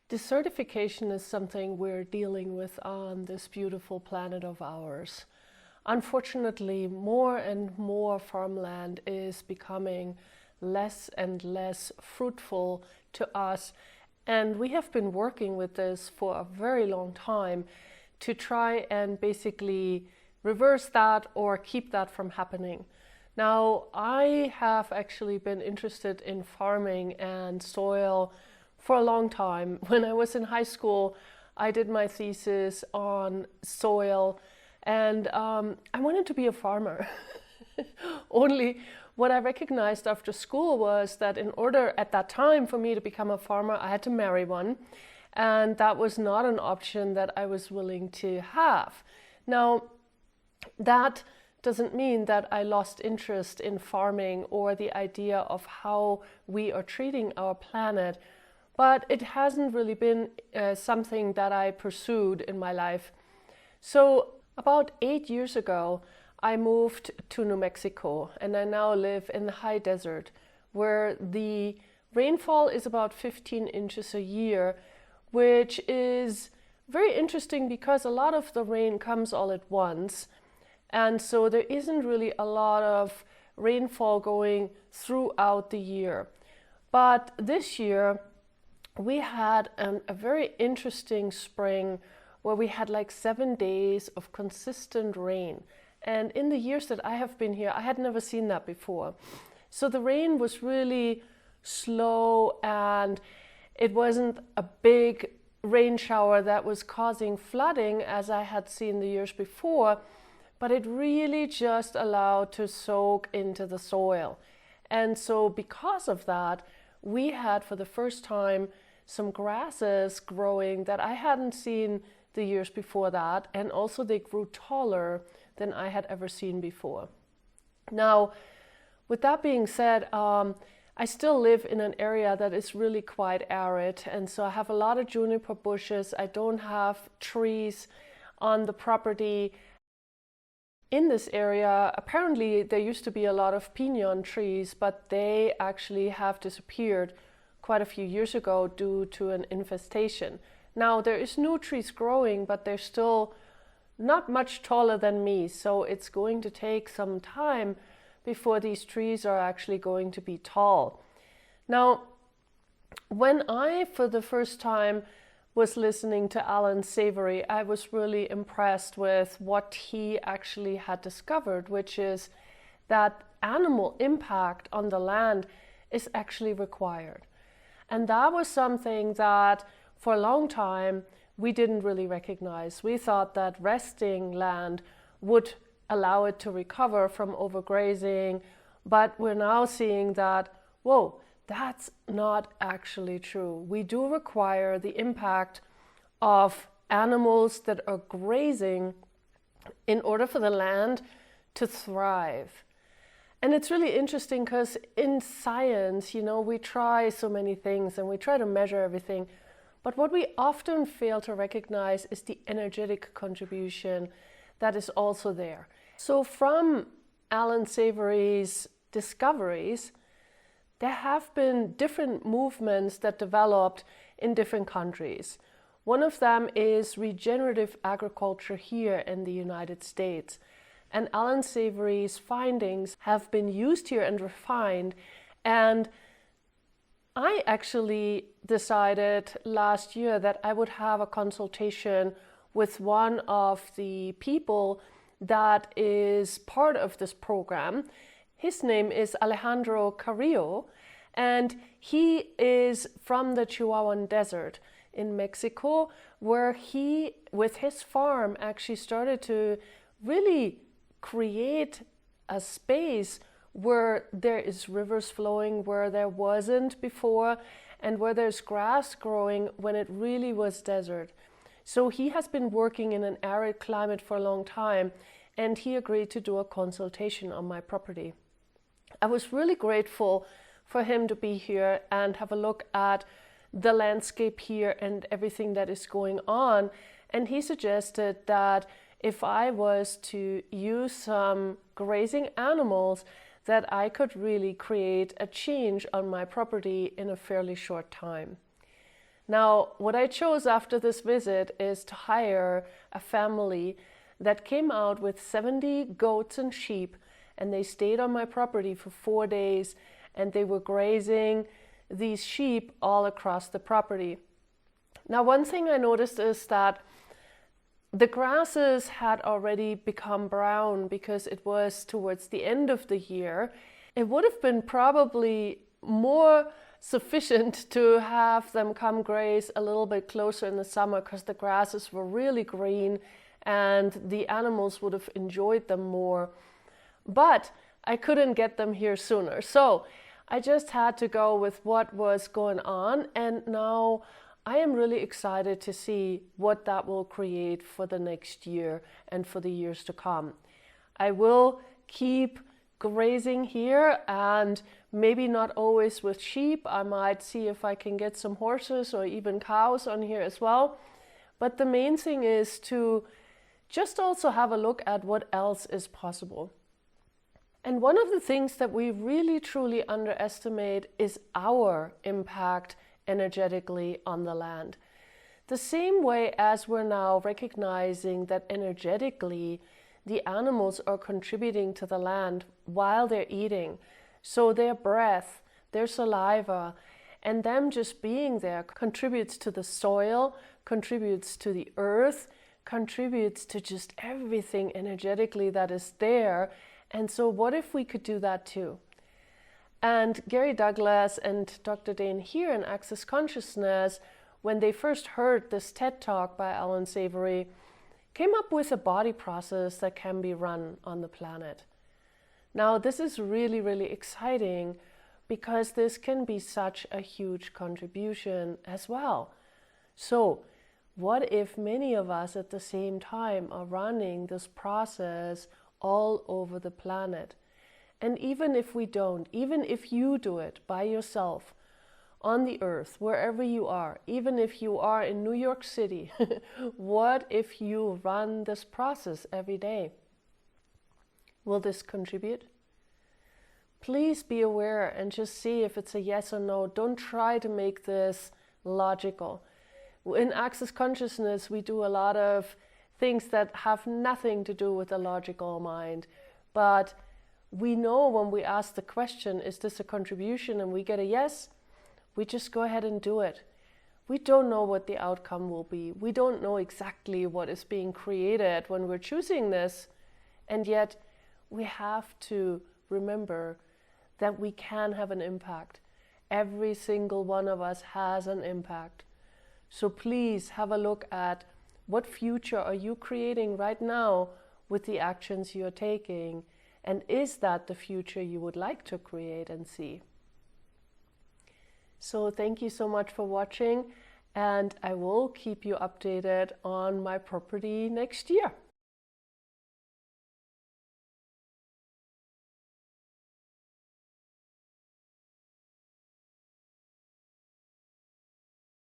Desertification is something we're dealing with on this beautiful planet of ours. Unfortunately, more and more farmland is becoming less and less fruitful to us, and we have been working with this for a very long time to try and basically reverse that or keep that from happening. Now, I have actually been interested in farming and soil for a long time. When I was in high school, I did my thesis on soil, and I wanted to be a farmer. Only what I recognized after school was that in order at that time for me to become a farmer, I had to marry one, and that was not an option that I was willing to have. Now, that doesn't mean that I lost interest in farming or the idea of how we are treating our planet, but it hasn't really been something that I pursued in my life. So about 8 years ago, I moved to New Mexico, and I now live in the high desert, where the rainfall is about 15 inches a year, which is very interesting because a lot of the rain comes all at once. And so there isn't really a lot of rainfall going throughout the year. But this year, we had a very interesting spring where we had like 7 days of consistent rain. And in the years that I have been here, I had never seen that before. So the rain was really slow, and it wasn't a big rain shower that was causing flooding as I had seen the years before, but it really just allowed to soak into the soil. And so because of that, we had for the first time some grasses growing that I hadn't seen the years before that, and also they grew taller than I had ever seen before. Now, with that being said, I still live in an area that is really quite arid, and so I have a lot of juniper bushes. I don't have trees on the property. In this area, apparently there used to be a lot of pinon trees, but they actually have disappeared quite a few years ago due to an infestation. Now there is new trees growing, but they're still not much taller than me, so it's going to take some time before these trees are actually going to be tall. Now, when I, for the first time, was listening to Alan Savory, I was really impressed with what he actually had discovered, which is that animal impact on the land is actually required. And that was something that for a long time we didn't really recognize. We thought that resting land would allow it to recover from overgrazing, but we're now seeing that, whoa, that's not actually true. We do require the impact of animals that are grazing in order for the land to thrive. And it's really interesting because in science, we try so many things and we try to measure everything, but what we often fail to recognize is the energetic contribution that is also there. So from Alan Savory's discoveries, there have been different movements that developed in different countries. One of them is regenerative agriculture here in the United States. And Alan Savory's findings have been used here and refined. And I actually decided last year that I would have a consultation with one of the people that is part of this program. His name is Alejandro Carrillo, and he is from the Chihuahuan Desert in Mexico, where he, with his farm, actually started to really create a space where there is rivers flowing where there wasn't before, and where there's grass growing when it really was desert. So he has been working in an arid climate for a long time, and he agreed to do a consultation on my property. I was really grateful for him to be here and have a look at the landscape here and everything that is going on. And he suggested that if I was to use some grazing animals, that I could really create a change on my property in a fairly short time. Now, what I chose after this visit is to hire a family that came out with 70 goats and sheep, and they stayed on my property for 4 days, and they were grazing these sheep all across the property. Now, one thing I noticed is that the grasses had already become brown because it was towards the end of the year. It would have been probably more sufficient to have them come graze a little bit closer in the summer because the grasses were really green and the animals would have enjoyed them more. But I couldn't get them here sooner. So I just had to go with what was going on, and now I am really excited to see what that will create for the next year and for the years to come. I will keep grazing here, and maybe not always with sheep. I might see if I can get some horses or even cows on here as well. But the main thing is to just also have a look at what else is possible. And one of the things that we really truly underestimate is our impact energetically on the land. The same way as we're now recognizing that energetically the animals are contributing to the land while they're eating. So their breath, their saliva, and them just being there contributes to the soil, contributes to the earth, contributes to just everything energetically that is there. And so what if we could do that too? And Gary Douglas and Dr. Dane here in Access Consciousness, when they first heard this TED Talk by Alan Savory, came up with a body process that can be run on the planet. Now, this is really, really exciting because this can be such a huge contribution as well. So, what if many of us at the same time are running this process all over the planet? And even if we don't, even if you do it by yourself on the earth, wherever you are, even if you are in New York City, what if you run this process every day? Will this contribute? Please be aware and just see if it's a yes or no. Don't try to make this logical. In Access Consciousness, we do a lot of things that have nothing to do with the logical mind. But we know when we ask the question, is this a contribution, and we get a yes, we just go ahead and do it. We don't know what the outcome will be. We don't know exactly what is being created when we're choosing this. And yet we have to remember that we can have an impact. Every single one of us has an impact. So please have a look at what future are you creating right now with the actions you're taking. And is that the future you would like to create and see? So thank you so much for watching, and I will keep you updated on my property next year.